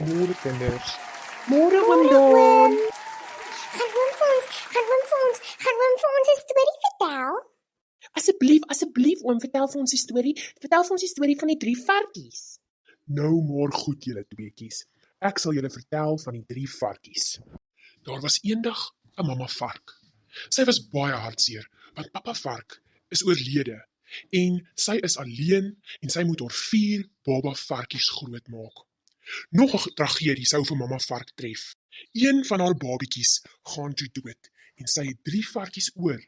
Môre kinders. Môre oom Môre, Daan. oom. Gaan oom vir ons 'n storie vertel? Asseblief oom, vertel vir ons die storie. Vertel vir ons die storie van die 3 varkies. Nou maar goed julle tweeetjies. Ek sal julle vertel van die 3 varkies. Daar was eendag 'n mamma vark. Sy was baie hartseer want pappa vark is oorlede en sy is alleen en sy moet haar 4 baba varkies grootmaak. Nog 'n tragedie sou vir mamma vark tref. Een van haar babietjies gaan toe dood en sy het 3 varkies oor.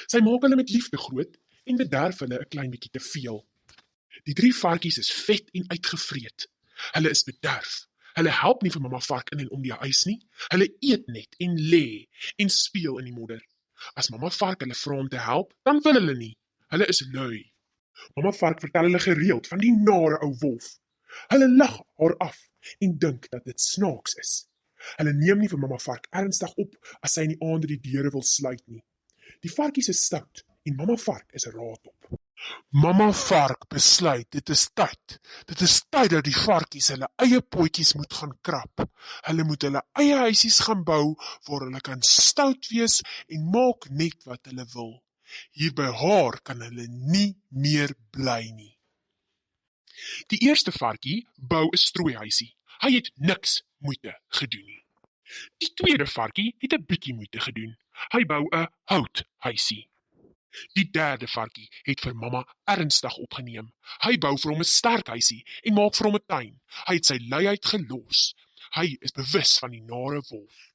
Sy maak hulle met liefde groot en bederf hulle 'n klein bietjie te veel. Die 3 varkies is vet en uitgevreet. Hulle is bederf. Hulle help nie vir mamma vark in en om die huis nie. Hulle eet net en lê en speel in die modder. As mamma vark hulle vra om te help, dan wil hulle nie. Hulle is lui. Mamma vark vertel hulle gereeld van die nare ou wolf. Hulle lag haar af en dink dat dit snaaks is. Hulle neem nie vir mamma vark ernstig op as sy in die aande die deure wil sluit nie. Die varkies is stout en mamma vark is raadop. Mamma vark besluit dit is tyd. Dit is tyd dat die varkies hulle eie potjies moet gaan krap. Hulle moet hulle eie huisies gaan bou waar hulle kan stout wees en maak net wat hulle wil. Hier by haar kan hulle nie meer bly nie. Die eerste varkie bou 'n strooihuisie. Hy het niks moeite gedoen nie. Die tweede varkie het 'n bietjie moeite gedoen. Hy bou 'n houthuisie. Die derde varkie het vir mamma ernstig opgeneem. Hy bou vir hom 'n sterk huisie en maak vir hom 'n tuin. Hy het sy luiheid gelos. Hy is bewus van die nare wolf.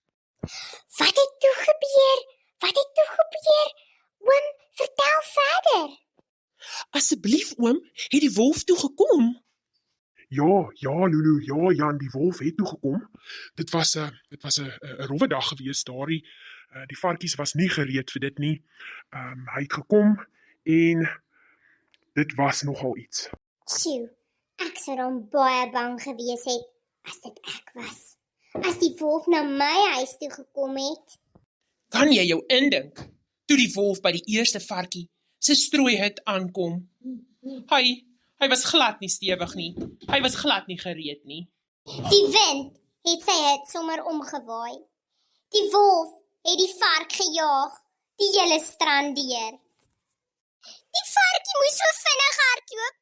Wat het toe gebeur? Oom, vertel verder. Asseblief oom, het die wolf toe gekom? Ja, Lulu, ja, Jan, die wolf het toe gekom. Dit was 'n rowwe dag gewees daardie. Die varkies was nie gereed vir dit nie. Hy het gekom en dit was nogal iets. Sjoe, ek sou dan baie bang gewees het as dit ek was. As die wolf na my huis toe gekom het. Kan jy jou indink, toe die wolf by die eerste varkie se strooihut aankom? Hy was glad nie stewig nie. Hy was glad nie gereed nie. Die wind het sy hut sommer omgewaai. Die wolf het die vark gejaag, die hele strand deur. Die varkie moes so vinnig hardloop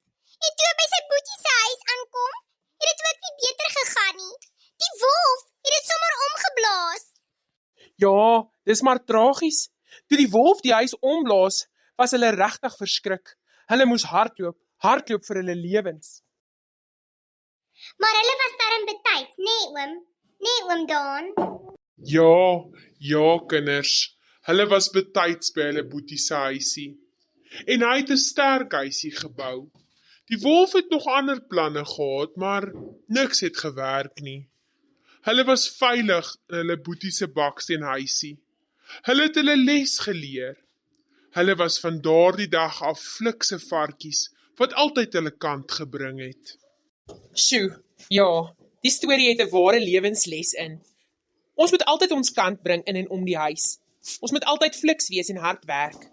en toe hy by sy boetie se huis aankom, het dit ook nie beter gegaan nie. Die wolf het dit sommer omgeblaas. Ja, dis maar tragies. Toe die wolf die huis omblaas, was hulle regtig verskrik. Hulle moes hardloop vir hulle lewens. Maar hulle was darm betyds, nee oom Daan. Ja, kinders. Hulle was betyds by hulle boetie se huisie. En hy het 'n sterk huisie gebou. Die wolf het nog ander planne gehad, maar niks het gewerk nie. Hulle was veilig in hulle boetie se baksteenhuisie. Hulle het hulle les geleer. Hulle was van daardie dag af flikse varkies wat altyd hulle kant gebring het. Sjoe, ja, die storie het 'n ware lewensles in. Ons moet altyd ons kant bring in en om die huis. Ons moet altyd fliks wees en hard werk.